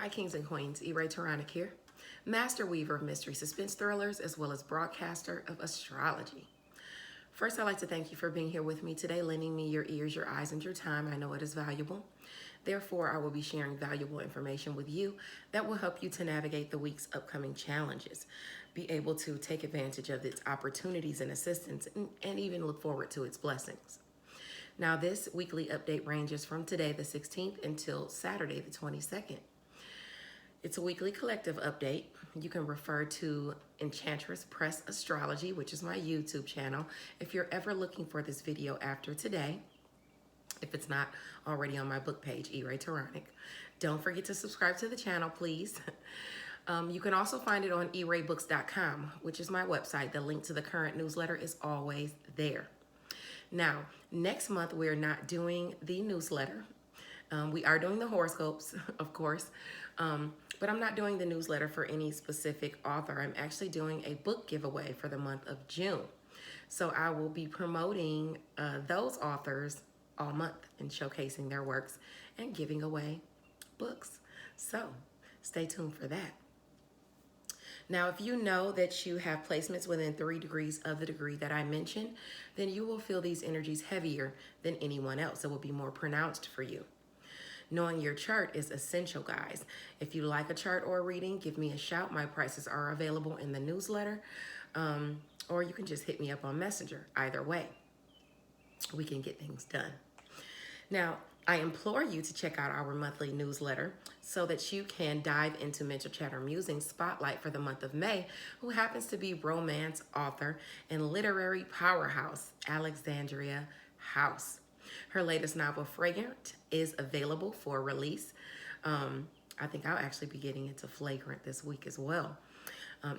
Hi, kings and queens. Aries-Cancer here, master weaver of mystery suspense thrillers, as well as broadcaster of astrology. First, I'd like to thank you for being here with me today, lending me your ears, your eyes, and your time. I know it is valuable. Therefore, I will be sharing valuable information with you that will help you to navigate the week's upcoming challenges, be able to take advantage of its opportunities and assistance, and even look forward to its blessings. Now, this weekly update ranges from today, the 16th, until Saturday, the 22nd. It's a weekly collective update. You can refer to Enchantress Press Astrology, which is my YouTube channel, if you're ever looking for this video after today. If it's not already on my book page, Aries-Cancer. Don't forget to subscribe to the channel, please. You can also find it on eraybooks.com, which is my website. The link to the current newsletter is always there. Now, next month, we're not doing the newsletter. We are doing the horoscopes, of course, but I'm not doing the newsletter for any specific author. I'm actually doing a book giveaway for the month of June. So I will be promoting those authors all month and showcasing their works and giving away books. So stay tuned for that. Now, if you know that you have placements within 3 degrees of the degree that I mentioned, then you will feel these energies heavier than anyone else. It will be more pronounced for you. Knowing your chart is essential, guys. If you like a chart or a reading, give me a shout. My prices are available in the newsletter, or you can just hit me up on Messenger. Either way, we can get things done. Now, I implore you to check out our monthly newsletter so that you can dive into Mental Chatter Musings Spotlight for the month of May, who happens to be romance author and literary powerhouse, Alexandria House. Her latest novel, Fragrant, is available for release. I think I'll actually be getting into Flagrant this week as well.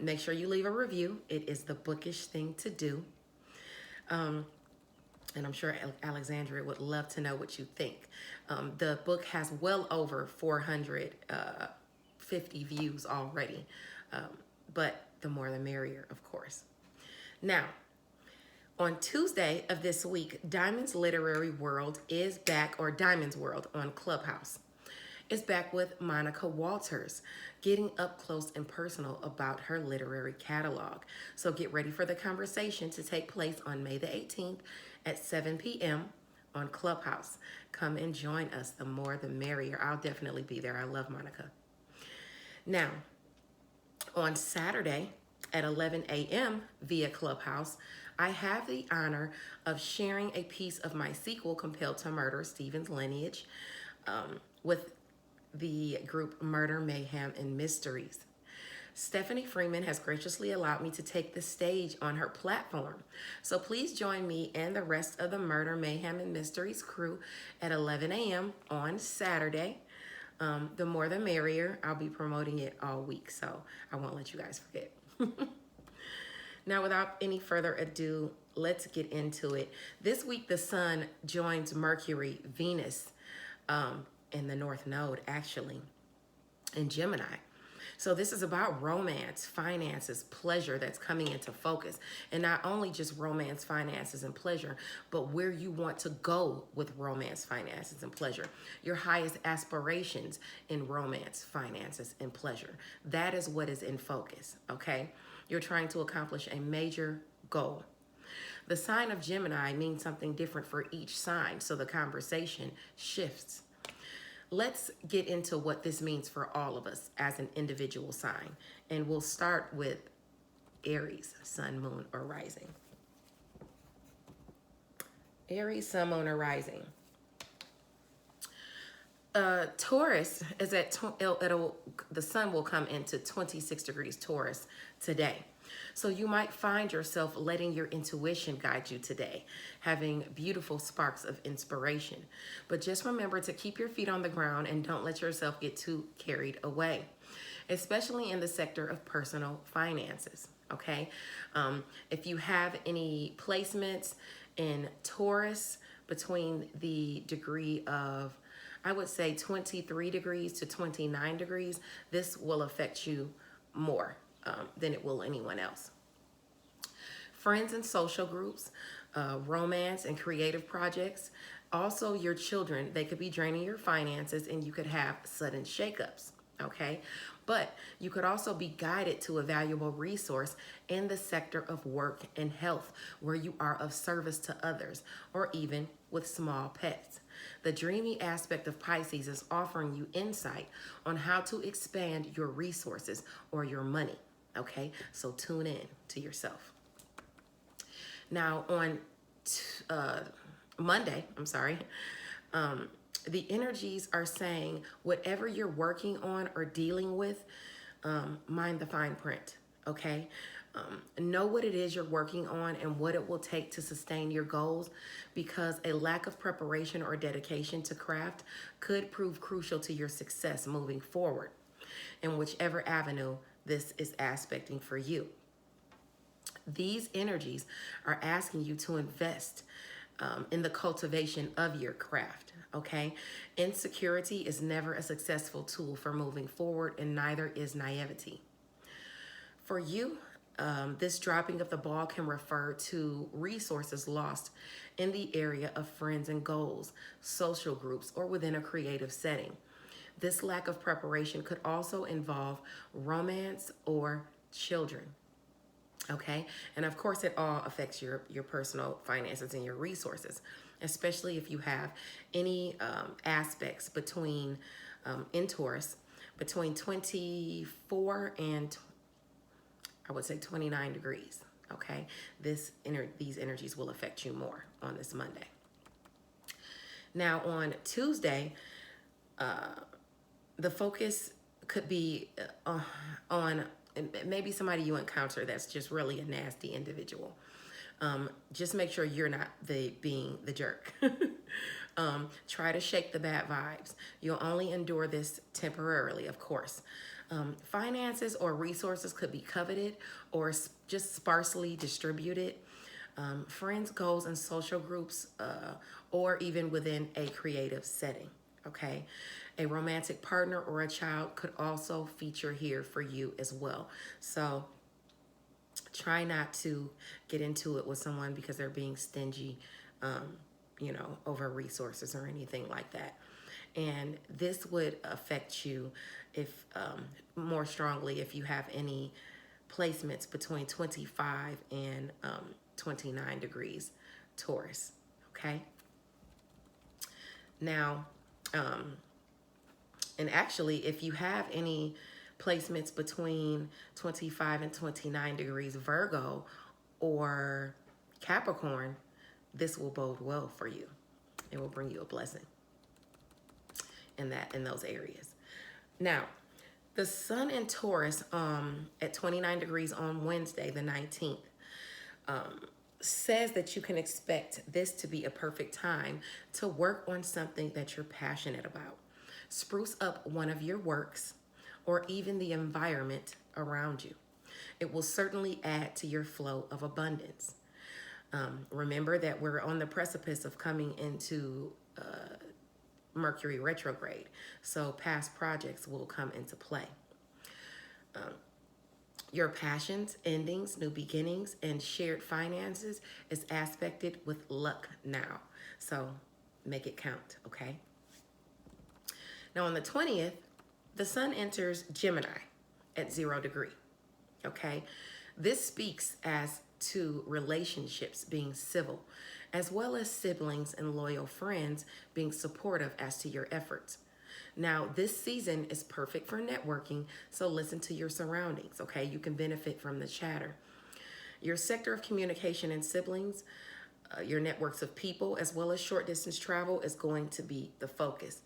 Make sure you leave a review. It is the bookish thing to do. And I'm sure Alexandria would love to know what you think. The book has well over 450 views already. But the more the merrier, of course. Now, on Tuesday of this week, Diamond's Literary World is back, or Diamond's World on Clubhouse, is back with Monica Walters, getting up close and personal about her literary catalog. So get ready for the conversation to take place on May the 18th at 7 p.m. on Clubhouse. Come and join us. The more the merrier. I'll definitely be there. I love Monica. Now, on Saturday at 11 a.m. via Clubhouse, I have the honor of sharing a piece of my sequel, Compelled to Murder, Stephen's Lineage, with the group Murder, Mayhem, and Mysteries. Stephanie Freeman has graciously allowed me to take the stage on her platform. So please join me and the rest of the Murder, Mayhem, and Mysteries crew at 11 a.m. on Saturday. The more the merrier. I'll be promoting it all week, so I won't let you guys forget. Now, without any further ado, let's get into it. This week, the Sun joins Mercury, Venus, in the North Node, actually, in Gemini. So this is about romance, finances, pleasure that's coming into focus. And not only just romance, finances, and pleasure, but where you want to go with romance, finances, and pleasure. Your highest aspirations in romance, finances, and pleasure. That is what is in focus, okay? You're trying to accomplish a major goal. The sign of Gemini means something different for each sign, so the conversation shifts. Let's get into what this means for all of us as an individual sign. And we'll start with Aries, Sun, Moon, or Rising. Aries, Sun, Moon, or Rising. Taurus is at, the sun will come into 26 degrees Taurus today. So you might find yourself letting your intuition guide you today, having beautiful sparks of inspiration. But just remember to keep your feet on the ground and don't let yourself get too carried away, especially in the sector of personal finances, okay? If you have any placements in Taurus between the degree of, I would say 23 degrees to 29 degrees, this will affect you more than it will anyone else. Friends and social groups, romance and creative projects, also your children, they could be draining your finances and you could have sudden shakeups. okay? But you could also be guided to a valuable resource in the sector of work and health where you are of service to others, or even with small pets. The dreamy aspect of Pisces is offering you insight on how to expand your resources or your money, okay? So tune in to yourself. Now on Monday, the energies are saying whatever you're working on or dealing with, mind the fine print, okay? Know what it is you're working on and what it will take to sustain your goals, because a lack of preparation or dedication to craft could prove crucial to your success moving forward in whichever avenue this is aspecting for you. These energies are asking you to invest in the cultivation of your craft, okay? Insecurity is never a successful tool for moving forward, and neither is naivety. For you, this dropping of the ball can refer to resources lost in the area of friends and goals, social groups, or within a creative setting. This lack of preparation could also involve romance or children. Okay, and of course it all affects your personal finances and your resources, especially if you have any aspects between in Taurus between 24 and I would say 29 degrees. Okay, these energies will affect you more on this Monday. Now on Tuesday, the focus could be on maybe somebody you encounter that's just really a nasty individual. Just make sure you're not being the jerk. Try to shake the bad vibes. You'll only endure this temporarily, of course. Finances or resources could be coveted or just sparsely distributed. Friends, goals, and social groups, or even within a creative setting, okay? A romantic partner or a child could also feature here for you as well. So try not to get into it with someone because they're being stingy, over resources or anything like that. And this would affect you if more strongly if you have any placements between 25 and 29 degrees Taurus, okay? Now, and actually, if you have any placements between 25 and 29 degrees Virgo or Capricorn, this will bode well for you. It will bring you a blessing in those areas. Now, the sun in Taurus at 29 degrees on Wednesday, the 19th, says that you can expect this to be a perfect time to work on something that you're passionate about. Spruce up one of your works or even the environment around you. It will certainly add to your flow of abundance. Remember that we're on the precipice of coming into Mercury retrograde, so past projects will come into play. Your passions, endings, new beginnings, and shared finances is aspected with luck now. So make it count, okay? Now on the 20th, the sun enters Gemini at 0 degree, okay? This speaks as to relationships being civil, as well as siblings and loyal friends being supportive as to your efforts. Now, this season is perfect for networking, so listen to your surroundings, okay? You can benefit from the chatter. Your sector of communication and siblings, your networks of people, as well as short distance travel is going to be the focus.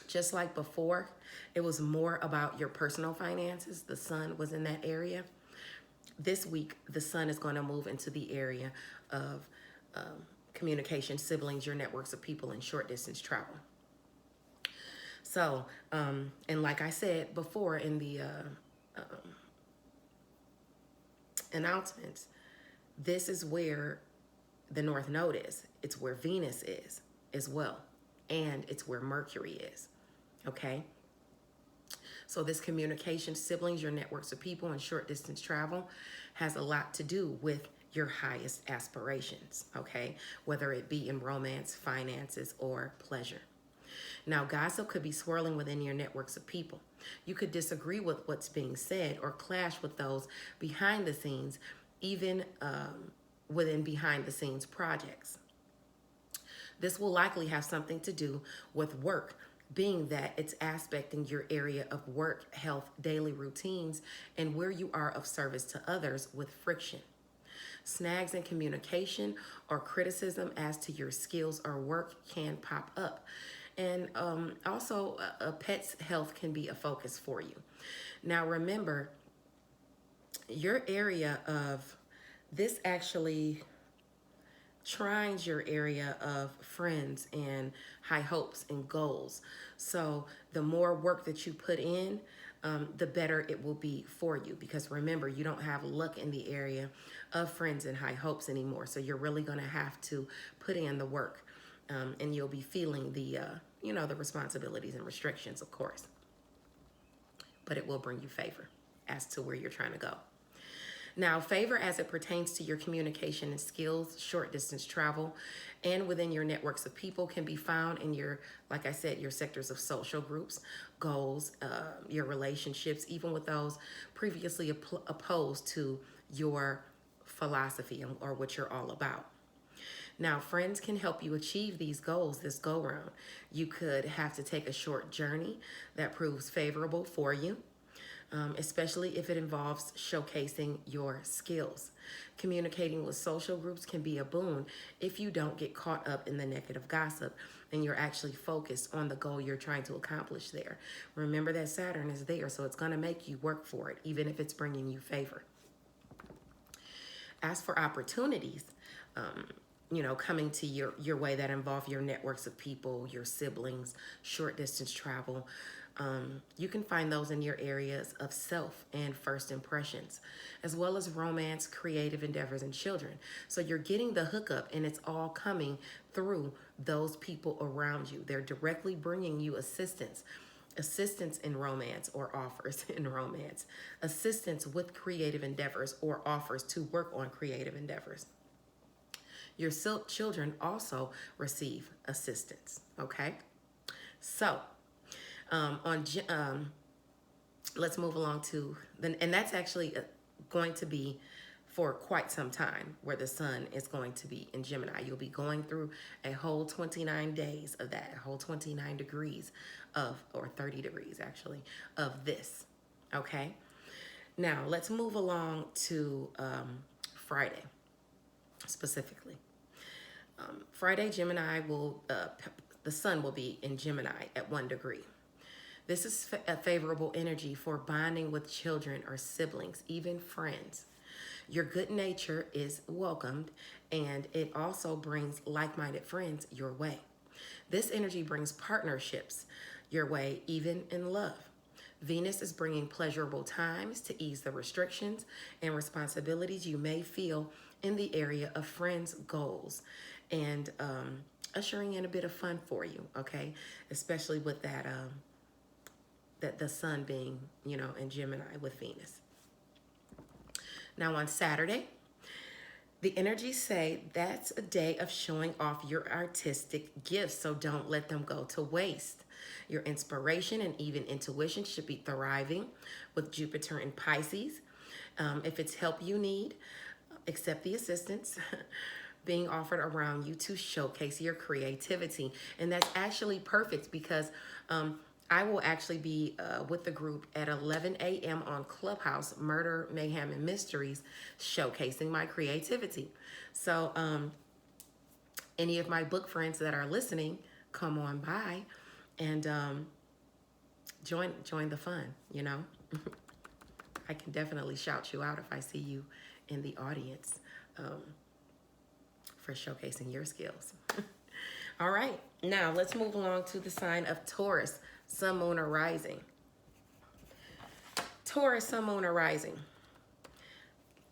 Just like before, it was more about your personal finances. The sun was in that area. This week, the sun is going to move into the area of communication, siblings, your networks of people, and short distance travel. So, and like I said before in the announcements, this is where the North Node is. It's where Venus is as well. And it's where Mercury is. Okay? So this communication, siblings, your networks of people, and short distance travel has a lot to do with your highest aspirations. Okay? Whether it be in romance, finances, or pleasure. Now, gossip could be swirling within your networks of people. You could disagree with what's being said or clash with those behind the scenes, even within behind the scenes projects. This will likely have something to do with work, being that it's aspecting your area of work, health, daily routines, and where you are of service to others with friction. Snags in communication or criticism as to your skills or work can pop up. And also, a pet's health can be a focus for you. Now, remember, your area of this actually trines your area of friends and high hopes and goals. So the more work that you put in, the better it will be for you. Because remember, you don't have luck in the area of friends and high hopes anymore. So you're really going to have to put in the work, and you'll be feeling the, the responsibilities and restrictions, of course. But it will bring you favor as to where you're trying to go. Now, favor as it pertains to your communication and skills, short distance travel, and within your networks of people can be found in your, like I said, your sectors of social groups, goals, your relationships, even with those previously opposed to your philosophy or what you're all about. Now, friends can help you achieve these goals this go round. You could have to take a short journey that proves favorable for you. Especially if it involves showcasing your skills. Communicating with social groups can be a boon if you don't get caught up in the negative gossip and you're actually focused on the goal you're trying to accomplish there. Remember that Saturn is there, so it's going to make you work for it, even if it's bringing you favor. As for opportunities, coming to your way that involve your networks of people, your siblings, short distance travel, you can find those in your areas of self and first impressions, as well as romance, creative endeavors, and children. So you're getting the hookup, and it's all coming through those people around you. They're directly bringing you assistance in romance or offers in romance, assistance with creative endeavors or offers to work on creative endeavors. Your children also receive assistance, okay? So, let's move along to and that's actually going to be for quite some time, where the sun is going to be in Gemini. You'll be going through a whole 29 days of that, a whole 29 degrees or 30 degrees actually, of this, okay? Now, let's move along to Friday, specifically. Friday, Gemini the sun will be in Gemini at 1 degree. This is a favorable energy for bonding with children or siblings, even friends. Your good nature is welcomed, and it also brings like-minded friends your way. This energy brings partnerships your way, even in love. Venus is bringing pleasurable times to ease the restrictions and responsibilities you may feel in the area of friends' goals, and ushering in a bit of fun for you, okay? Especially with that the sun being, in Gemini with Venus. Now on Saturday, the energies say that's a day of showing off your artistic gifts, so don't let them go to waste. Your inspiration and even intuition should be thriving with Jupiter in Pisces. If it's help you need, accept the assistance being offered around you to showcase your creativity. And that's actually perfect because I will actually be with the group at 11 a.m. on Clubhouse, Murder, Mayhem, and Mysteries, showcasing my creativity. So any of my book friends that are listening, come on by and join the fun, I can definitely shout you out if I see you in the audience for showcasing your skills. All right, now let's move along to the sign of Taurus, Sun, Moon, or Rising. Taurus, Sun, Moon, or Rising.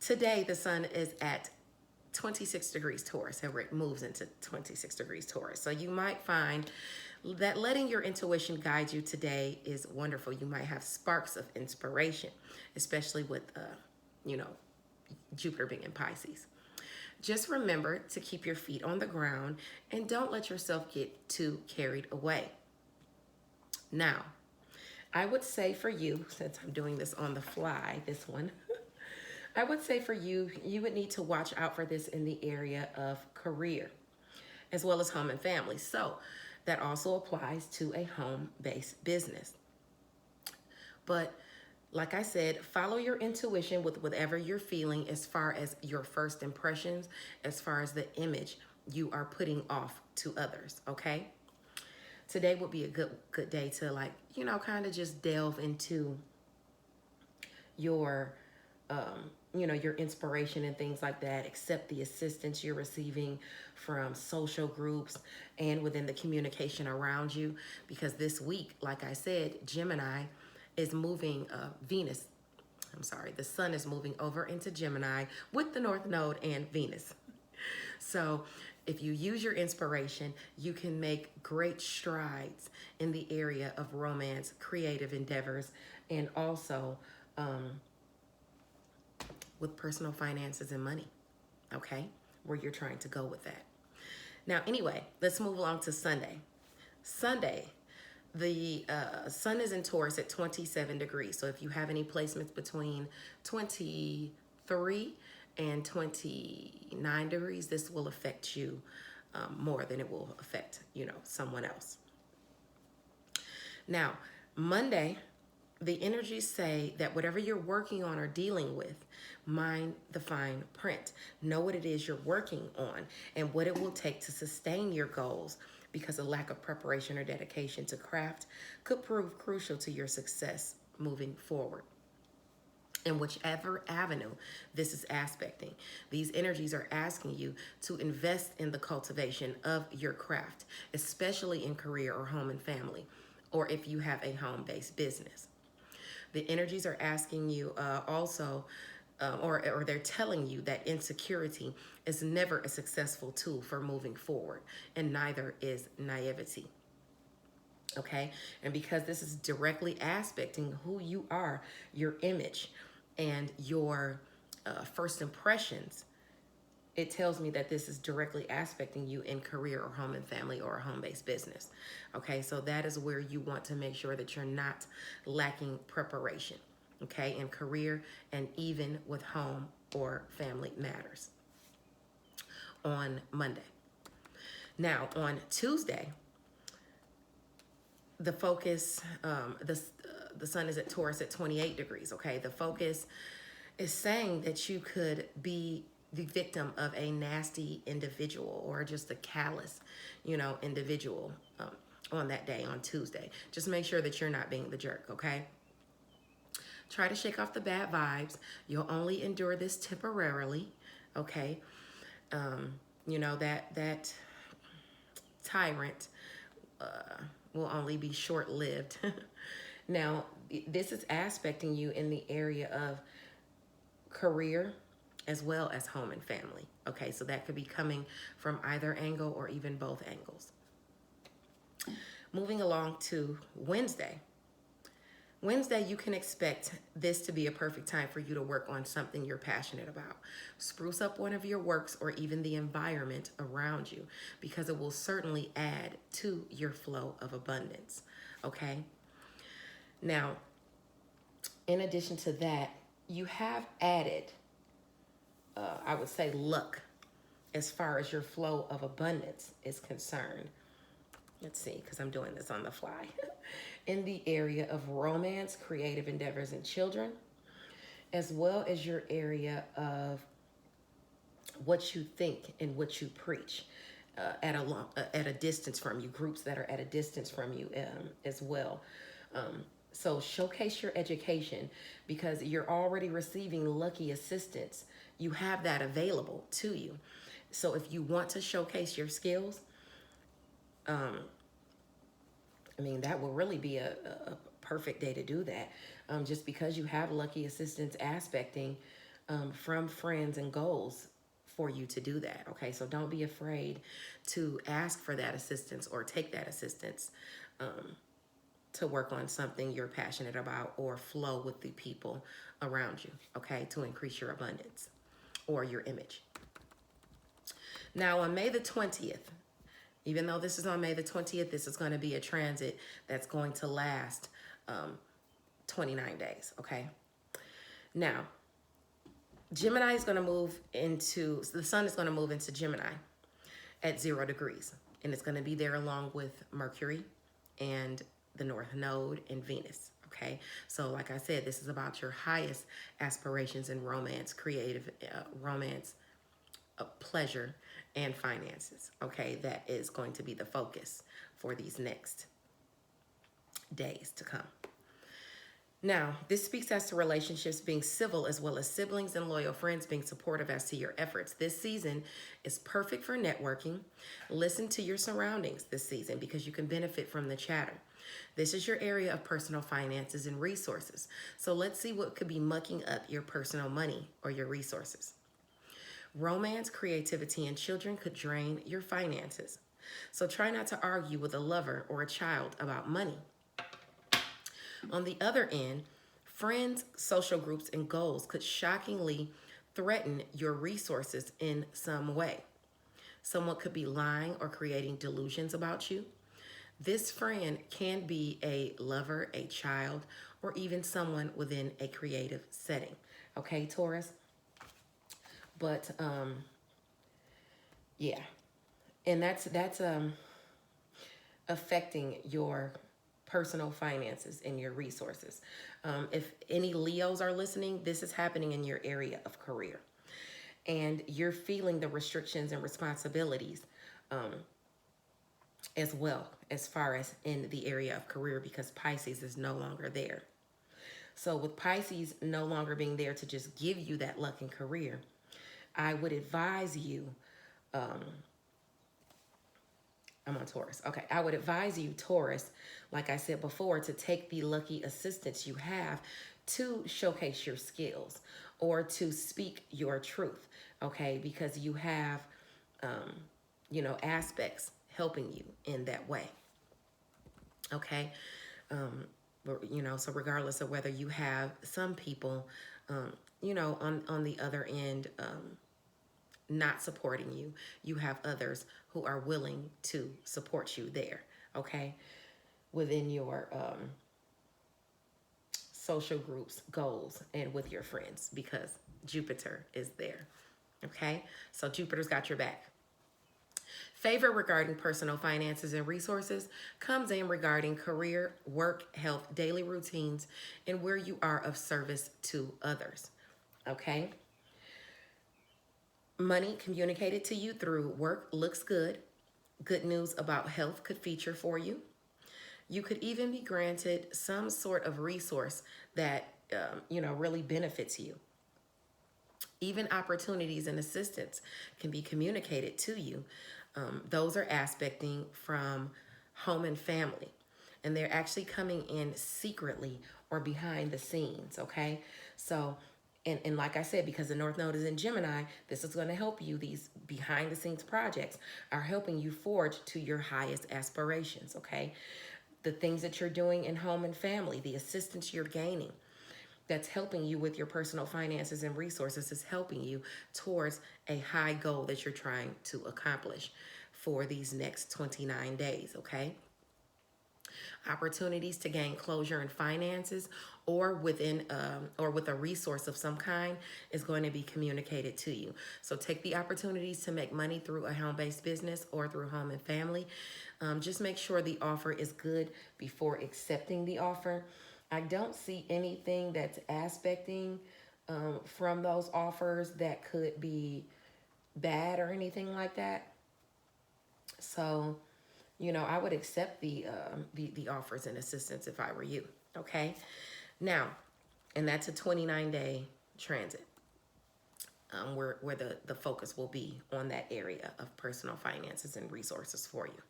Today, the sun is at 26 degrees Taurus, and it moves into 26 degrees Taurus. So you might find that letting your intuition guide you today is wonderful. You might have sparks of inspiration, especially with, Jupiter being in Pisces. Just remember to keep your feet on the ground and don't let yourself get too carried away. Now, I would say for you, since I'm doing this on the fly, this one, I would say for you, you would need to watch out for this in the area of career, as well as home and family. So that also applies to a home-based business. But like I said, follow your intuition with whatever you're feeling as far as your first impressions, as far as the image you are putting off to others, okay? Today would be a good day to, like, kind of just delve into your your inspiration and things like that. Accept the assistance you're receiving from social groups and within the communication around you, because this week, like I said, Gemini is moving, the sun is moving over into Gemini with the North Node and Venus. So if you use your inspiration, you can make great strides in the area of romance, creative endeavors, and also with personal finances and money, okay? Where you're trying to go with that. Now, anyway, let's move along to Sunday. Sunday, the sun is in Taurus at 27 degrees. So if you have any placements between 23 and 29 degrees, this will affect you more than it will affect, someone else. Now, Monday, the energies say that whatever you're working on or dealing with, mind the fine print. Know what it is you're working on and what it will take to sustain your goals, because a lack of preparation or dedication to craft could prove crucial to your success moving forward. In whichever avenue this is aspecting, these energies are asking you to invest in the cultivation of your craft, especially in career or home and family, or if you have a home-based business. The energies are asking you or they're telling you that insecurity is never a successful tool for moving forward, and neither is naivety. Okay? And because this is directly aspecting who you are, your image, and your first impressions, it tells me that this is directly aspecting you in career or home and family or a home-based business. Okay, so that is where you want to make sure that you're not lacking preparation, okay, in career and even with home or family matters on Monday. Now, on Tuesday, the focus, the sun is at Taurus at 28 degrees, okay? The focus is saying that you could be the victim of a nasty individual or just a callous, individual on that day, on Tuesday. Just make sure that you're not being the jerk, okay? Try to shake off the bad vibes. You'll only endure this temporarily, okay? That tyrant will only be short-lived. Now, this is aspecting you in the area of career as well as home and family. Okay, so that could be coming from either angle or even both angles. Moving along to Wednesday. Wednesday, you can expect this to be a perfect time for you to work on something you're passionate about. Spruce up one of your works or even the environment around you, because it will certainly add to your flow of abundance, okay? Now, in addition to that, you have added, I would say, luck as far as your flow of abundance is concerned. Let's see, because I'm doing this on the fly. In the area of romance, creative endeavors, and children, as well as your area of what you think and what you preach at a distance from you, groups that are at a distance from you as well. So showcase your education, because you're already receiving lucky assistance. You have that available to you. So if you want to showcase your skills, that will really be a perfect day to do that. Just because you have lucky assistance aspecting from friends and goals for you to do that. Okay, so don't be afraid to ask for that assistance or take that assistance to work on something you're passionate about or flow with the people around you, okay, to increase your abundance or your image. Now, on May the 20th, Even though this is on May the 20th, this is going to be a transit that's going to last 29 days, okay? Now, Gemini is going to move into, the sun is going to move into Gemini at 0 degrees. And it's going to be there along with Mercury and the North Node and Venus, okay? So like I said, this is about your highest aspirations in romance, creative romance, pleasure, and finances, okay? That is going to be the focus for these next days to come. Now, this speaks as to relationships being civil, as well as siblings and loyal friends being supportive as to your efforts. This season is perfect for networking. Listen to your surroundings this season because you can benefit from the chatter. This is your area of personal finances and resources. So let's see what could be mucking up your personal money or your resources. Romance, creativity, and children could drain your finances. So try not to argue with a lover or a child about money. On the other end, friends, social groups, and goals could shockingly threaten your resources in some way. Someone could be lying or creating delusions about you. This friend can be a lover, a child, or even someone within a creative setting. Okay, Taurus? But, yeah. And that's affecting your personal finances and your resources. If any Leos are listening, this is happening in your area of career. And you're feeling the restrictions and responsibilities as well, as far as in the area of career, because Pisces is no longer there. So with Pisces no longer being there to just give you that luck in career, I would advise you, I'm on Taurus. Okay, I would advise you, Taurus, like I said before, to take the lucky assistance you have to showcase your skills or to speak your truth, okay? Because you have, aspects helping you in that way, okay? So regardless of whether you have some people, on the other end, not supporting you, you have others who are willing to support you there, okay, within your social groups, goals, and with your friends, because Jupiter is there, okay? So Jupiter's got your back. Favor regarding personal finances and resources comes in regarding career, work, health, daily routines, and where you are of service to others, okay? Money communicated to you through work looks good. Good news about health could feature for you. You could even be granted some sort of resource that, really benefits you. Even opportunities and assistance can be communicated to you. Those are aspecting from home and family. And they're actually coming in secretly or behind the scenes, okay? So, and like I said, because the North Node is in Gemini, this is going to help you. These behind the scenes projects are helping you forge to your highest aspirations, okay? The things that you're doing in home and family, the assistance you're gaining, that's helping you with your personal finances and resources is helping you towards a high goal that you're trying to accomplish for these next 29 days, okay? Opportunities to gain closure in finances or within or with a resource of some kind is going to be communicated to you. So take the opportunities to make money through a home-based business or through home and family. Just make sure the offer is good before accepting the offer. I don't see anything that's aspecting from those offers that could be bad or anything like that. So, I would accept the offers and assistance if I were you, okay? Now, and that's a 29-day transit where the focus will be on that area of personal finances and resources for you.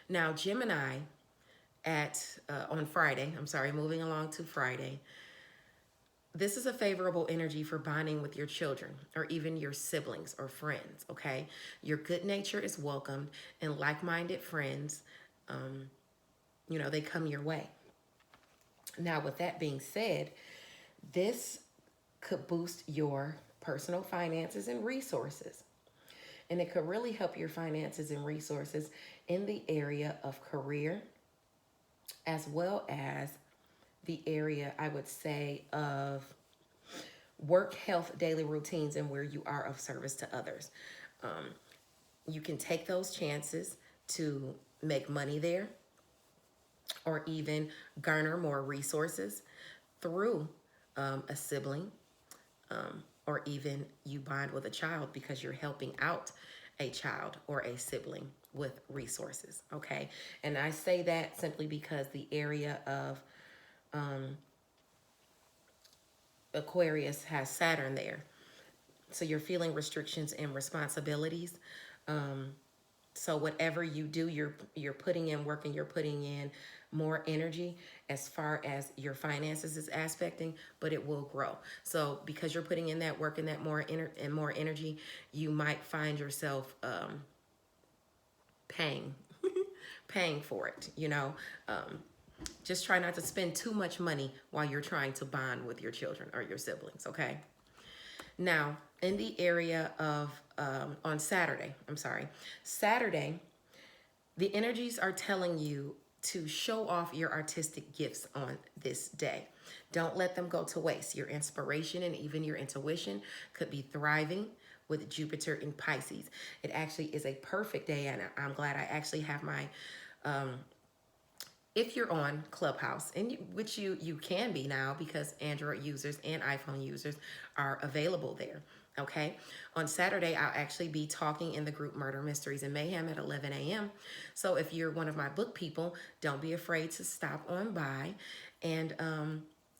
Now, Gemini on Friday, moving along to Friday, this is a favorable energy for bonding with your children or even your siblings or friends, okay? Your good nature is welcomed and like-minded friends, they come your way. Now, with that being said, this could boost your personal finances and resources. And it could really help your finances and resources in the area of career, as well as the area, I would say, of work, health, daily routines, and where you are of service to others. You can take those chances to make money there, or even garner more resources through a sibling, or even you bond with a child because you're helping out a child or a sibling with resources. Okay. And I say that simply because the area of Aquarius has Saturn there. So you're feeling restrictions and responsibilities. So whatever you do, you're putting in work, and you're putting in more energy as far as your finances is aspecting, but it will grow. So because you're putting in that work and that more energy, you might find yourself paying paying for it. Just try not to spend too much money while you're trying to bond with your children or your siblings. Okay. Now, in the area of on Saturday, Saturday, the energies are telling you to show off your artistic gifts on this day. Don't let them go to waste. Your inspiration and even your intuition could be thriving with Jupiter in Pisces. It actually is a perfect day, and I'm glad I actually have my if you're on Clubhouse, and which you can be now because Android users and iPhone users are available there. Okay. On Saturday, I'll actually be talking in the group Murder, Mysteries, and Mayhem at 11 a.m. So if you're one of my book people, don't be afraid to stop on by and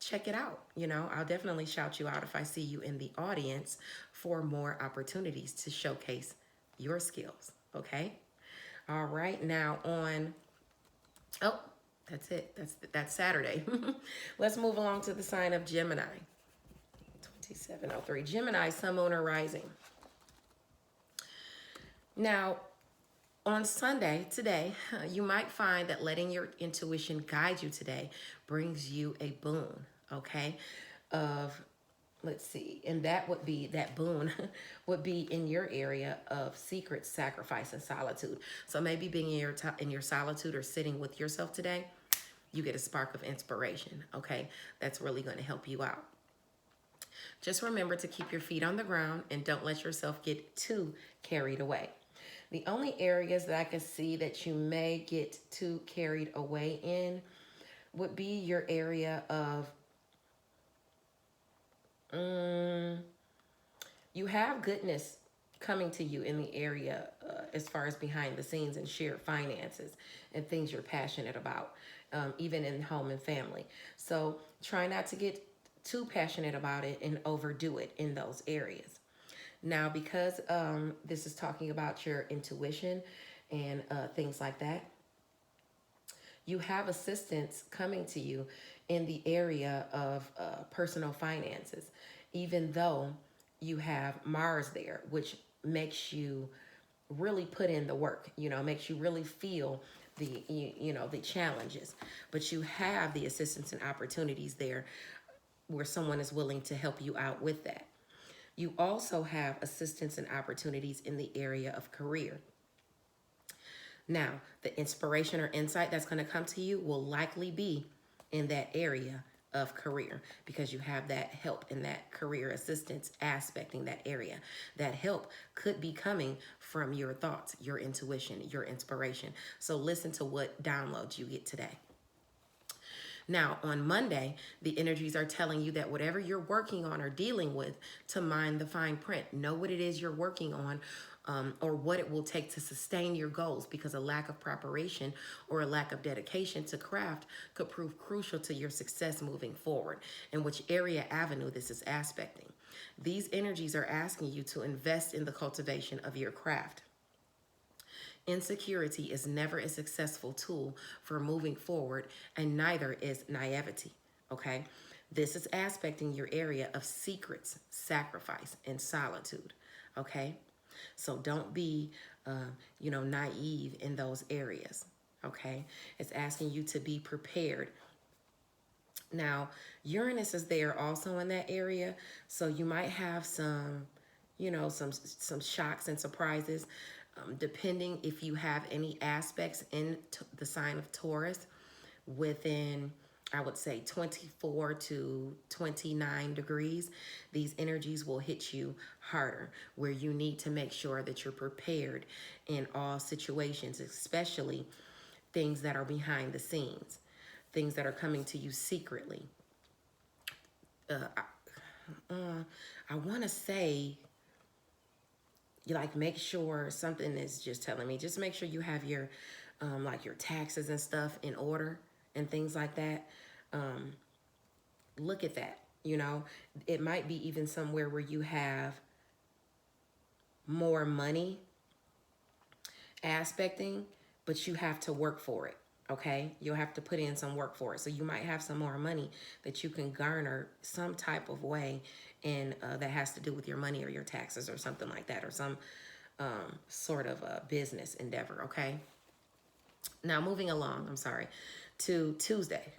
check it out. I'll definitely shout you out if I see you in the audience for more opportunities to showcase your skills. Okay. All right. Now oh, that's it. That's Saturday. Let's move along to the sign of Gemini. 2703. Gemini, Sun, Moon, or Rising. Now, on Sunday, today, you might find that letting your intuition guide you today brings you a boon, okay? Let's see, and that boon would be in your area of secret, sacrifice, and solitude. So maybe being in your solitude or sitting with yourself today, you get a spark of inspiration, okay? That's really going to help you out. Just remember to keep your feet on the ground and don't let yourself get too carried away. The only areas that I could see that you may get too carried away in would be your area of you have goodness coming to you in the area as far as behind the scenes and shared finances and things you're passionate about, even in home and family. So try not to get too passionate about it and overdo it in those areas. Now, because this is talking about your intuition and things like that, you have assistance coming to you in the area of personal finances, even though you have Mars there, which makes you really put in the work, makes you really feel the challenges. But you have the assistance and opportunities there where someone is willing to help you out with that. You also have assistance and opportunities in the area of career. Now, the inspiration or insight that's going to come to you will likely be in that area of career because you have that help in that career assistance aspect in that area. That help could be coming from your thoughts, your intuition, your inspiration. So listen to what downloads you get today. Now, on Monday, the energies are telling you that whatever you're working on or dealing with, to mind the fine print. Know what it is you're working on, or what it will take to sustain your goals, because a lack of preparation or a lack of dedication to craft could prove crucial to your success moving forward, and which area avenue this is aspecting. These energies are asking you to invest in the cultivation of your craft. Insecurity is never a successful tool for moving forward, and neither is naivety, okay? This is aspecting your area of secrets, sacrifice, and solitude, okay? So don't be, naive in those areas, okay? It's asking you to be prepared. Now, Uranus is there also in that area, so you might have some you know, some shocks and surprises, depending if you have any aspects in the sign of Taurus within, I would say, 24 to 29 degrees. These energies will hit you harder, where you need to make sure that you're prepared in all situations, especially things that are behind the scenes, things that are coming to you secretly. I want to say, you like, make sure something is just telling me, just make sure you have your like your taxes and stuff in order and things like that. Look at that. You know, it might be even somewhere where you have more money aspecting, but you have to work for it. Okay, you'll have to put in some work for it. So you might have some more money that you can garner some type of way, and that has to do with your money or your taxes or something like that, or some sort of a business endeavor. Okay. Now moving along, I'm sorry, to Tuesday.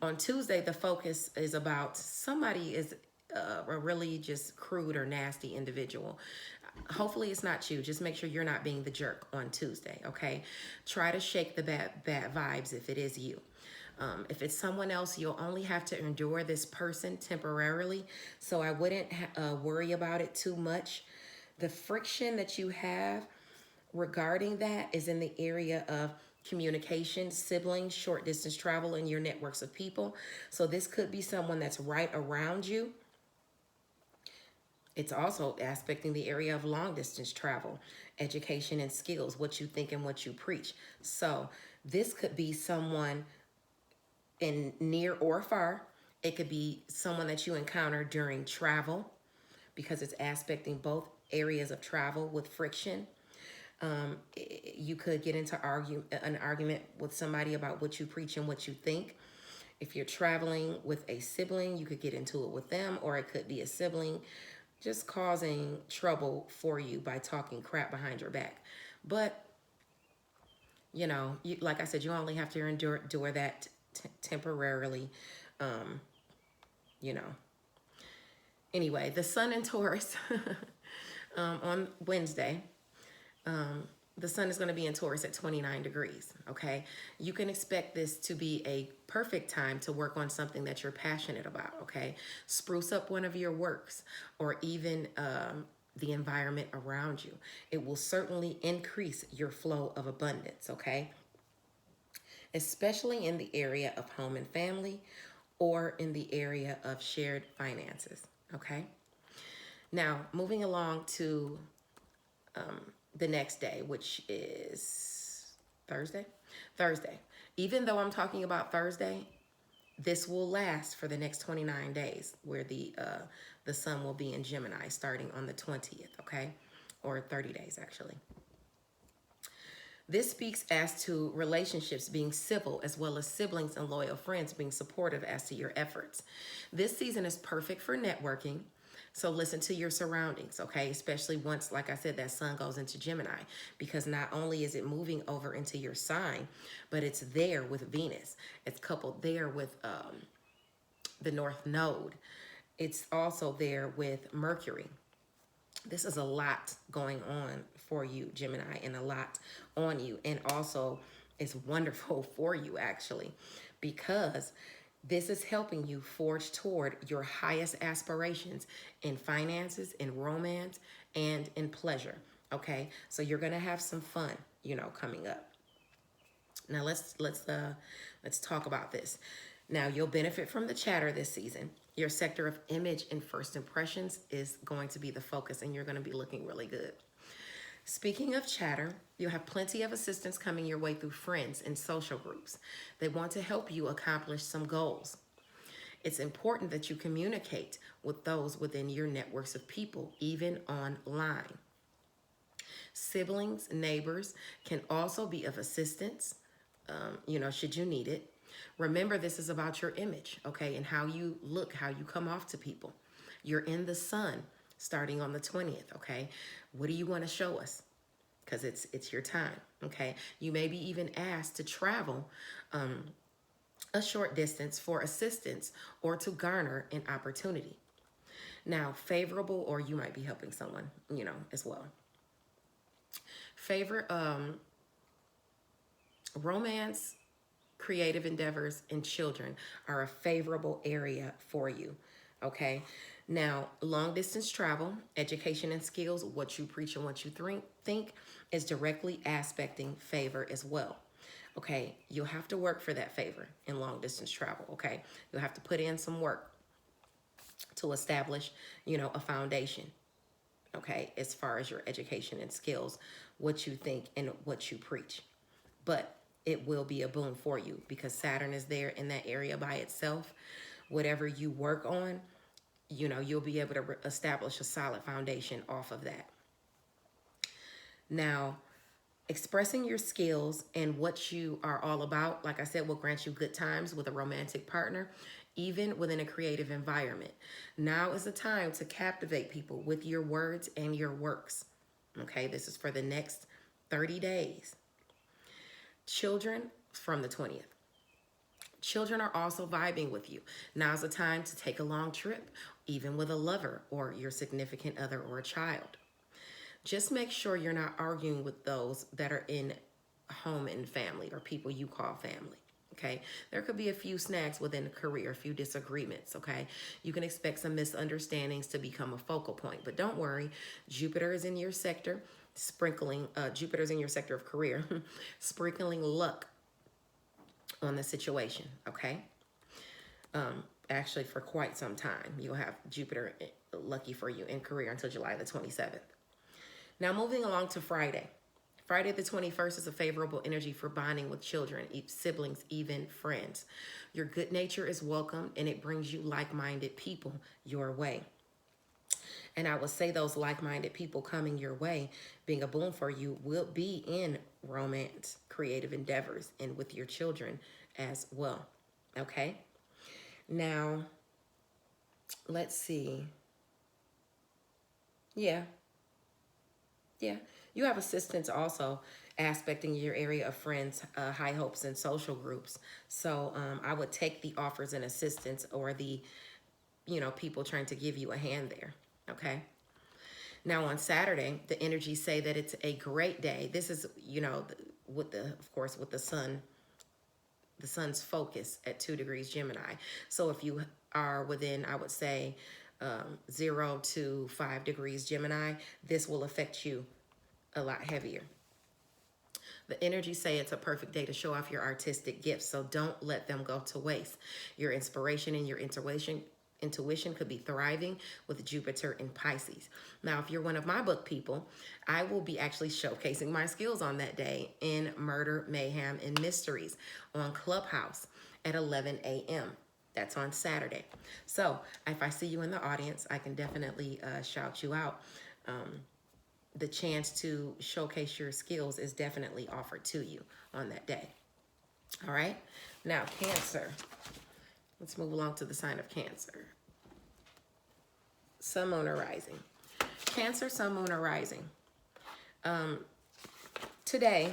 On Tuesday, the focus is about somebody is a really just crude or nasty individual. Hopefully it's not you. Just make sure you're not being the jerk on Tuesday, okay? Try to shake the bad vibes if it is you. If it's someone else, you'll only have to endure this person temporarily. So I wouldn't worry about it too much. The friction that you have regarding that is in the area of communication, siblings, short distance travel, and your networks of people. So this could be someone that's right around you. It's also aspecting the area of long distance travel, education and skills, what you think and what you preach. So this could be someone in near or far. It could be someone that you encounter during travel, because it's aspecting both areas of travel with friction. You could get into an argument with somebody about what you preach and what you think. If you're traveling with a sibling, you could get into it with them, or it could be a sibling just causing trouble for you by talking crap behind your back. But, you know, like I said, you only have to endure that temporarily, you know. Anyway, the sun in Taurus on Wednesday, the sun is going to be in Taurus at 29 degrees, okay? You can expect this to be a perfect time to work on something that you're passionate about, okay? Spruce up one of your works, or even the environment around you. It will certainly increase your flow of abundance, okay? Especially in the area of home and family, or in the area of shared finances, okay? Now, moving along to the next day, which is Thursday. Even though I'm talking about Thursday, this will last for the next 29 days, where the sun will be in Gemini starting on the 20th, okay? Or 30 days, actually. This speaks as to relationships being civil, as well as siblings and loyal friends being supportive as to your efforts. This season is perfect for networking. So listen to your surroundings, okay? Especially once, like I said, that sun goes into Gemini, because not only is it moving over into your sign, but it's there with Venus. It's coupled there with the North Node. It's also there with Mercury. This is a lot going on for you, Gemini, and a lot on you. And also, it's wonderful for you, actually, because this is helping you forge toward your highest aspirations in finances, in romance, and in pleasure. Okay, so you're gonna have some fun, you know, coming up. Now let's talk about this. Now you'll benefit from the chatter this season. Your sector of image and first impressions is going to be the focus, and you're going to be looking really good. Speaking of chatter, you'll have plenty of assistance coming your way through friends and social groups. They want to help you accomplish some goals. It's important that you communicate with those within your networks of people, even online. Siblings, neighbors can also be of assistance, you know, should you need it. Remember, this is about your image, okay, and how you look, how you come off to people. You're in the sun starting on the 20th, okay? What do you want to show us? Because it's your time, okay? You may be even asked to travel a short distance for assistance or to garner an opportunity. Now, favorable, or you might be helping someone, as well. Favor, romance, creative endeavors, and children are a favorable area for you. Okay. Now, long distance travel, education and skills, what you preach and what you think is directly aspecting favor as well. Okay. You'll have to work for that favor in long distance travel. Okay. You'll have to put in some work to establish, a foundation. Okay. As far as your education and skills, what you think and what you preach. But it will be a boon for you because Saturn is there in that area by itself. Whatever you work on, you'll be able to establish a solid foundation off of that. Now, expressing your skills and what you are all about, like I said, will grant you good times with a romantic partner, even within a creative environment. Now is the time to captivate people with your words and your works. Okay, this is for the next 30 days. Children from the 20th. Children are also vibing with you. Now's the time to take a long trip, even with a lover or your significant other or a child. Just make sure you're not arguing with those that are in home and family or people you call family. Okay, there could be a few snags within a career, a few disagreements. Okay, you can expect some misunderstandings to become a focal point, but don't worry. Jupiter is in your sector, Jupiter's in your sector of career, sprinkling luck on the situation. Okay, actually for quite some time, you'll have Jupiter lucky for you in career until July the 27th. Now, moving along to Friday. Friday the 21st is a favorable energy for bonding with children, siblings, even friends. Your good nature is welcome and it brings you like-minded people your way. And I would say those like-minded people coming your way, being a boon for you, will be in romance, creative endeavors, and with your children as well. Okay? Now, let's see. Yeah. You have assistants also aspecting your area of friends, high hopes, and social groups. So I would take the offers and assistance or the, people trying to give you a hand there. Okay. Now on Saturday, the energies say that it's a great day. This is, with the sun, the sun's focus at 2 degrees Gemini. So if you are within, I would say, 0 to 5 degrees Gemini, this will affect you a lot heavier. The energies say it's a perfect day to show off your artistic gifts, so don't let them go to waste. Your inspiration and your intuition could be thriving with Jupiter in Pisces. Now, if you're one of my book people, I will be actually showcasing my skills on that day in Murder, Mayhem, and Mysteries on Clubhouse at 11 a.m. That's on Saturday. So if I see you in the audience, I can definitely shout you out. The chance to showcase your skills is definitely offered to you on that day. All right. Now, Cancer. Let's move along to the sign of Cancer. Sun, Moon, or Rising. Cancer, Sun, Moon, or Rising. Today,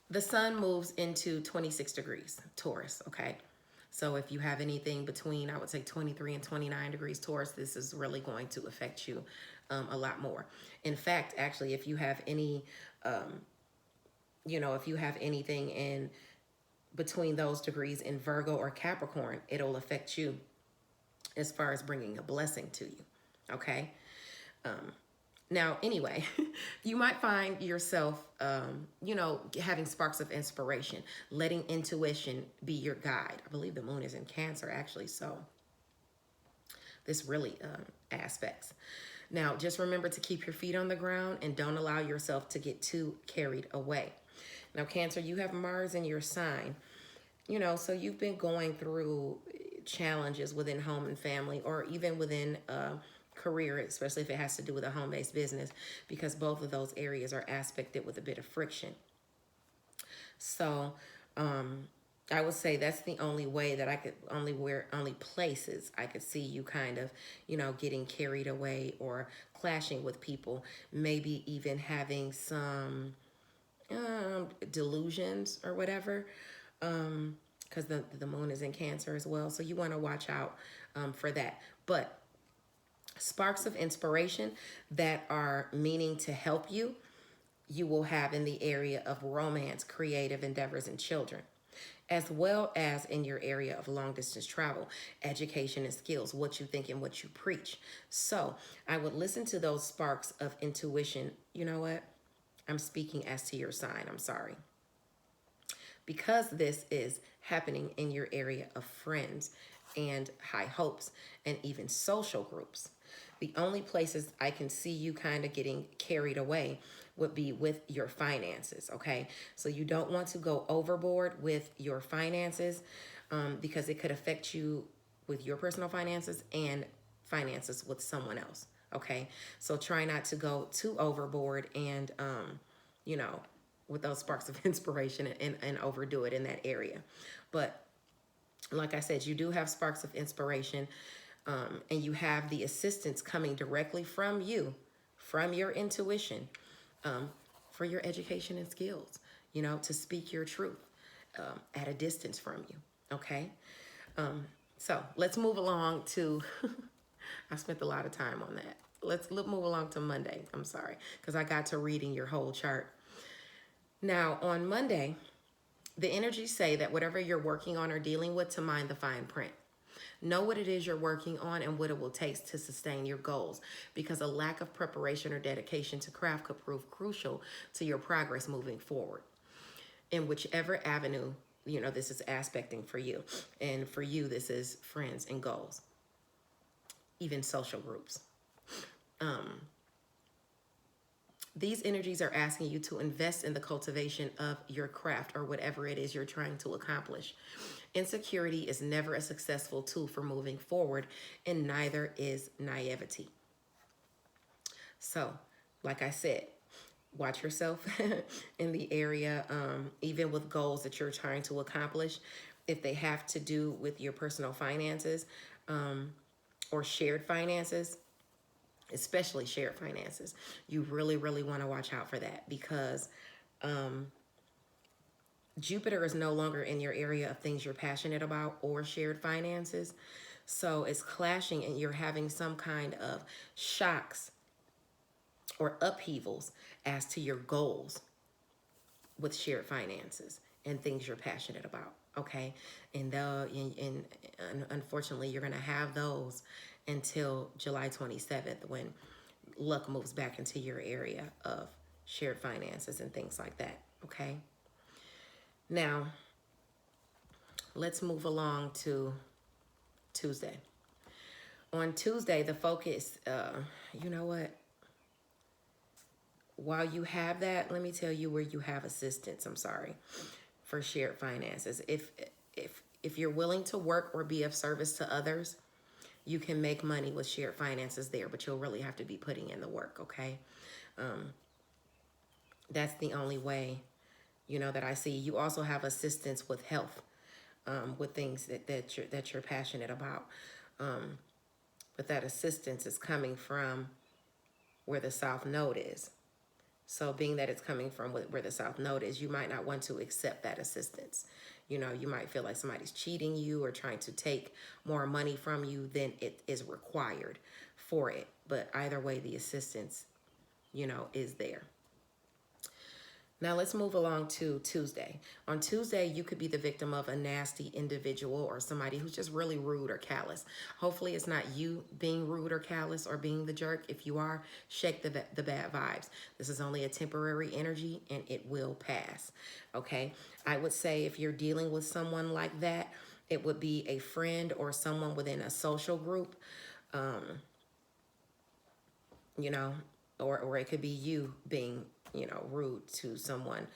the sun moves into 26 degrees, Taurus, okay? So if you have anything between, I would say 23 and 29 degrees Taurus, this is really going to affect you a lot more. In fact, actually, if you have any, if you have anything in between those degrees in Virgo or Capricorn, it'll affect you as far as bringing a blessing to you, okay? Now, anyway, you might find yourself, having sparks of inspiration, letting intuition be your guide. I believe the moon is in Cancer, actually, so this really aspects. Now, just remember to keep your feet on the ground and don't allow yourself to get too carried away. Now, Cancer, you have Mars in your sign, so you've been going through challenges within home and family, or even within career, especially if it has to do with a home-based business, because both of those areas are aspected with a bit of friction. So I would say that's the only way that I could, only places I could see you kind of, getting carried away or clashing with people, maybe even having some delusions or whatever, because the moon is in Cancer as well. So you want to watch out for that. But Sparks of inspiration that are meaning to help you, you will have in the area of romance, creative endeavors, and children, as well as in your area of long distance travel, education, and skills, what you think and what you preach. So I would listen to those sparks of intuition. You know what? I'm speaking as to your sign. I'm sorry. Because this is happening in your area of friends and high hopes and even social groups, the only places I can see you kind of getting carried away would be with your finances, okay? So you don't want to go overboard with your finances, because it could affect you with your personal finances and finances with someone else, okay? So try not to go too overboard and, you know, with those sparks of inspiration and overdo it in that area. But like I said, you do have sparks of inspiration, and you have the assistance coming directly from you, from your intuition, for your education and skills, you know, to speak your truth at a distance from you, okay? So let's move along to, I spent a lot of time on that. Let's move along to Monday. I'm sorry, because I got to reading your whole chart. Now, on Monday, the energies say that whatever you're working on or dealing with, to mind the fine print. Know what it is you're working on and what it will take to sustain your goals, because a lack of preparation or dedication to craft could prove crucial to your progress moving forward in whichever avenue, you know, this is aspecting for you. And for you, this is friends and goals, even social groups. These energies are asking you to invest in the cultivation of your craft or whatever it is you're trying to accomplish. Insecurity is never a successful tool for moving forward, and neither is naivety. So, like I said, watch yourself in the area, even with goals that you're trying to accomplish. If they have to do with your personal finances, or shared finances, especially shared finances, you really, really want to watch out for that, because Jupiter is no longer in your area of things you're passionate about or shared finances. So it's clashing and you're having some kind of shocks or upheavals as to your goals with shared finances and things you're passionate about. Okay. And unfortunately, you're going to have those until July 27th, when luck moves back into your area of shared finances and things like that. Okay. Now, let's move along to Tuesday. On Tuesday, the focus, you know what? While you have that, let me tell you where you have assistance. I'm sorry, for shared finances. If you're willing to work or be of service to others, you can make money with shared finances there, but you'll really have to be putting in the work, okay? That's the only way, you know, that I see. You also have assistance with health, with things that you're passionate about. But that assistance is coming from where the South Node is. So being that it's coming from where the South Node is, you might not want to accept that assistance. You know, you might feel like somebody's cheating you or trying to take more money from you than it is required for it. But either way, the assistance, you know, is there. Now let's move along to Tuesday. On Tuesday, you could be the victim of a nasty individual or somebody who's just really rude or callous. Hopefully it's not you being rude or callous or being the jerk. If you are, shake the bad vibes. This is only a temporary energy and it will pass, okay? I would say if you're dealing with someone like that, it would be a friend or someone within a social group, you know, or it could be you being, you know, rude to someone,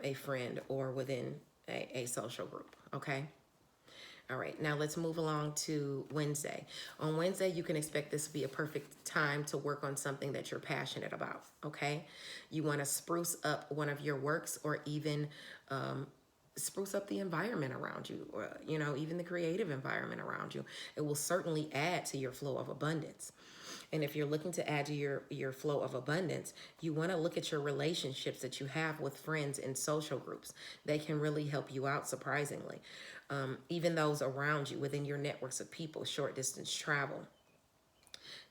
a friend or within a social group, okay? All right, now let's move along to Wednesday. On Wednesday, you can expect this to be a perfect time to work on something that you're passionate about, okay? You want to spruce up one of your works, or even spruce up the environment around you, or, you know, even the creative environment around you. It will certainly add to your flow of abundance. And if you're looking to add to your flow of abundance, you want to look at your relationships that you have with friends and social groups. They can really help you out, surprisingly. Even those around you within your networks of people, short distance travel.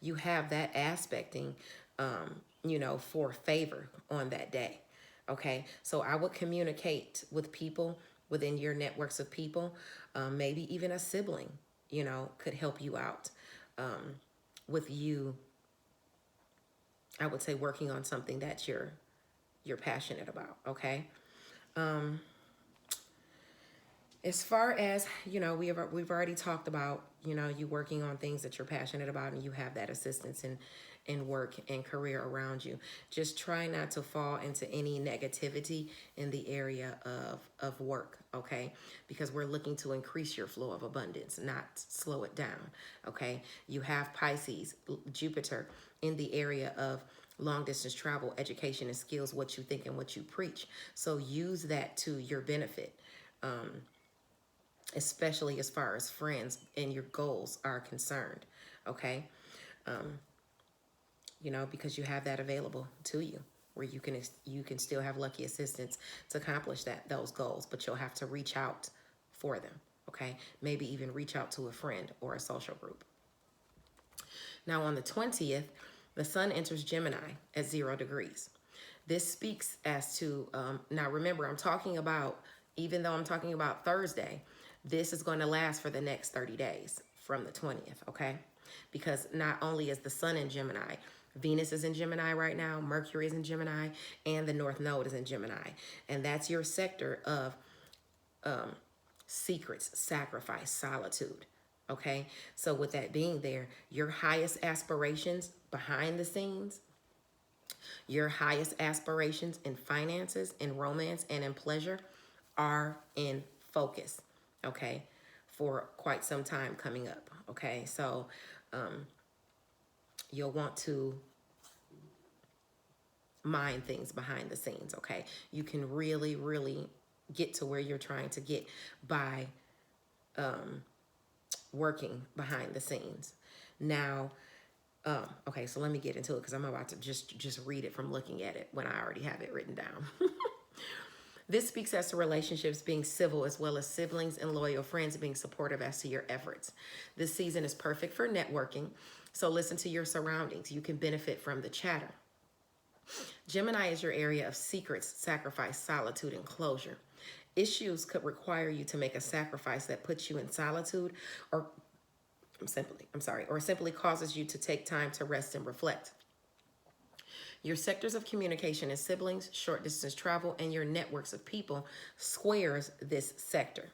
you have that aspecting, you know, for favor on that day. Okay, so I would communicate with people within your networks of people. Maybe even a sibling, you know, could help you out with you. I would say working on something that you're passionate about. Okay. Um, as far as, you know, we've already talked about, you know, you working on things that you're passionate about, and you have that assistance in work and career around you. Just try not to fall into any negativity in the area of work, okay? Because we're looking to increase your flow of abundance, not slow it down, okay? You have Pisces, Jupiter in the area of long distance travel, education and skills, what you think and what you preach. So use that to your benefit. Especially as far as friends and your goals are concerned, okay? Um, you know, because you have that available to you, where you can still have lucky assistance to accomplish those goals, but you'll have to reach out for them, okay? Maybe even reach out to a friend or a social group. Now on the 20th, the sun enters Gemini at 0 degrees. This speaks as to, now remember, I'm talking about, even though I'm talking about Thursday, this is going to last for the next 30 days from the 20th, okay? Because not only is the sun in Gemini, Venus is in Gemini right now, Mercury is in Gemini, and the North Node is in Gemini. And that's your sector of secrets, sacrifice, solitude, okay? So with that being there, your highest aspirations behind the scenes, your highest aspirations in finances, in romance, and in pleasure are in focus, okay, for quite some time coming up, okay? So you'll want to mind things behind the scenes, okay? You can really, really get to where you're trying to get by working behind the scenes. Now, okay, so let me get into it because I'm about to just read it from looking at it when I already have it written down. This speaks as to relationships being civil, as well as siblings and loyal friends being supportive as to your efforts. This season is perfect for networking, so listen to your surroundings. You can benefit from the chatter. Gemini is your area of secrets, sacrifice, solitude, and closure. Issues could require you to make a sacrifice that puts you in solitude or simply causes you to take time to rest and reflect. Your sectors of communication and siblings, short distance travel, and your networks of people squares this sector.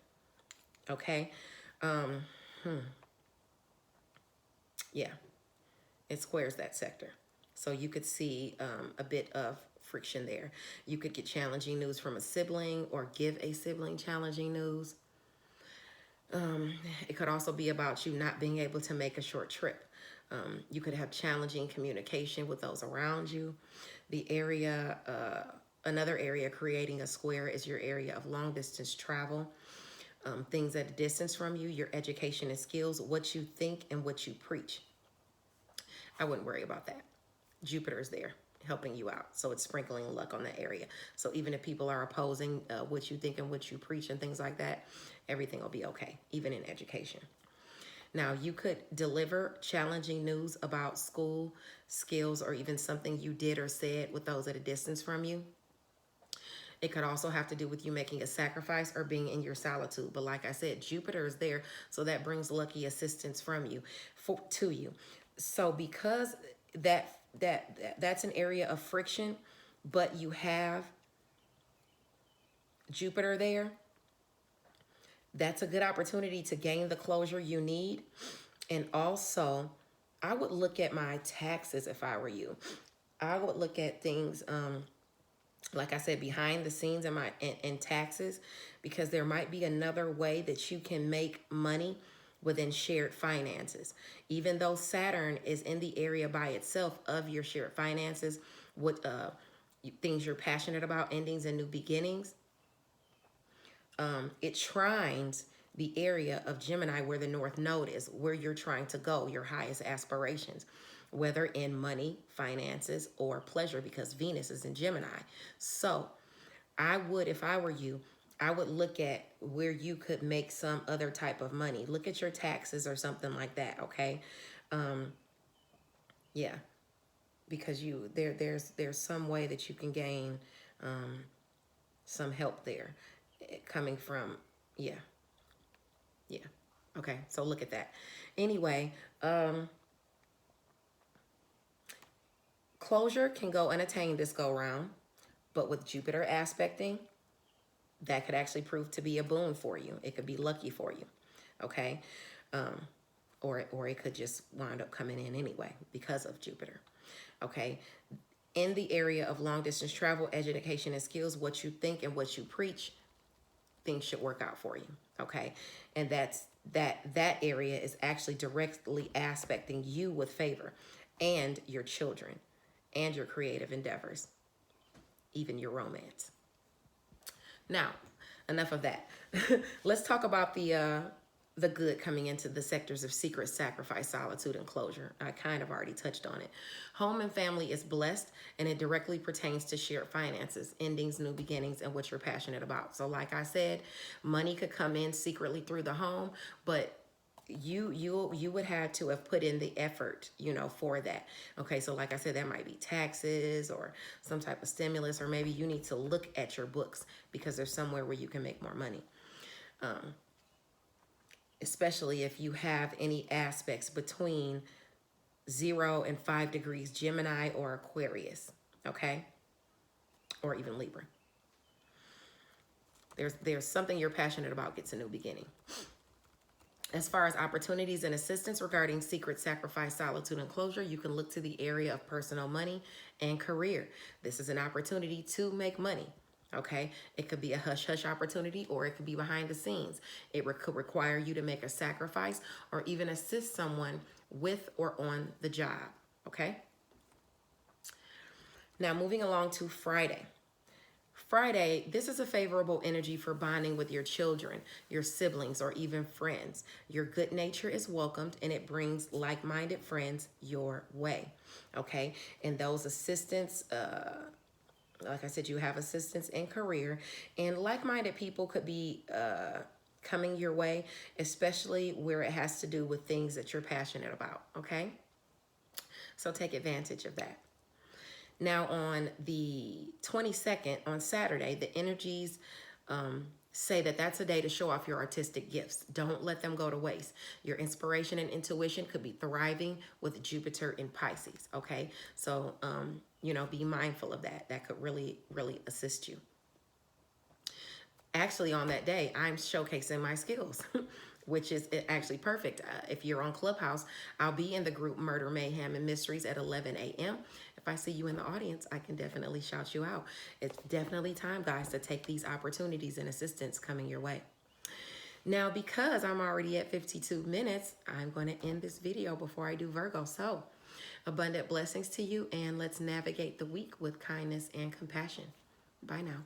Okay? Yeah, it squares that sector. So you could see a bit of friction there. You could get challenging news from a sibling or give a sibling challenging news. It could also be about you not being able to make a short trip. You could have challenging communication with those around you. The area, another area creating a square is your area of long distance travel. Things at a distance from you, your education and skills, what you think and what you preach. I wouldn't worry about that. Jupiter is there helping you out. So it's sprinkling luck on that area. So even if people are opposing what you think and what you preach and things like that, everything will be okay, even in education. Now, you could deliver challenging news about school, skills, or even something you did or said with those at a distance from you. It could also have to do with you making a sacrifice or being in your solitude. But like I said, Jupiter is there, so that brings lucky assistance from you to you. So because that's an area of friction, but you have Jupiter there, that's a good opportunity to gain the closure you need. And also, I would look at my taxes if I were you. I would look at things, like I said, behind the scenes in taxes, because there might be another way that you can make money within shared finances. Even though Saturn is in the area by itself of your shared finances, what things you're passionate about, endings and new beginnings, it trines the area of Gemini where the North Node is, where you're trying to go, your highest aspirations, whether in money, finances, or pleasure, because Venus is in Gemini. So I would, if I were you, I would look at where you could make some other type of money. Look at your taxes or something like that, okay? Yeah, because there's some way that you can gain some help there coming from, yeah, yeah. Okay, so look at that. Anyway, closure can go unattained this go round, but with Jupiter aspecting, that could actually prove to be a boon for you. It could be lucky for you, okay? Or it could just wind up coming in anyway because of Jupiter, okay? In the area of long distance travel, education and skills, what you think and what you preach, things should work out for you, okay? And that area is actually directly aspecting you with favor, and your children, and your creative endeavors, even your romance. Now, enough of that. Let's talk about the good coming into the sectors of secret, sacrifice, solitude, and closure. I kind of already touched on it. Home and family is blessed, and it directly pertains to shared finances, endings, new beginnings, and what you're passionate about. So like I said, money could come in secretly through the home, but you would have to have put in the effort, for that. Okay, so like I said, that might be taxes or some type of stimulus, or maybe you need to look at your books because there's somewhere where you can make more money. Especially if you have any aspects between 0 and 5 degrees Gemini or Aquarius, okay? Or even Libra. There's something you're passionate about gets a new beginning. As far as opportunities and assistance regarding secret, sacrifice, solitude, and closure, you can look to the area of personal money and career. This is an opportunity to make money. Okay, it could be a hush-hush opportunity, or it could be behind the scenes. It could require you to make a sacrifice or even assist someone with or on the job. Okay, now moving along to Friday. Friday, this is a favorable energy for bonding with your children, your siblings, or even friends. Your good nature is welcomed, and it brings like-minded friends your way. Okay, and those assistants, like I said, you have assistance in career, and like-minded people could be coming your way, especially where it has to do with things that you're passionate about, okay? So take advantage of that. Now on the 22nd, on Saturday, the energies say that that's a day to show off your artistic gifts. Don't let them go to waste. Your inspiration and intuition could be thriving with Jupiter in Pisces, okay? So, be mindful of that. That could really, really assist you. Actually, on that day, I'm showcasing my skills, which is actually perfect. If you're on Clubhouse, I'll be in the group Murder, Mayhem, and Mysteries at 11 a.m. If I see you in the audience, I can definitely shout you out. It's definitely time, guys, to take these opportunities and assistance coming your way. Now, because I'm already at 52 minutes, I'm going to end this video before I do Virgo. So, abundant blessings to you, and let's navigate the week with kindness and compassion. Bye now.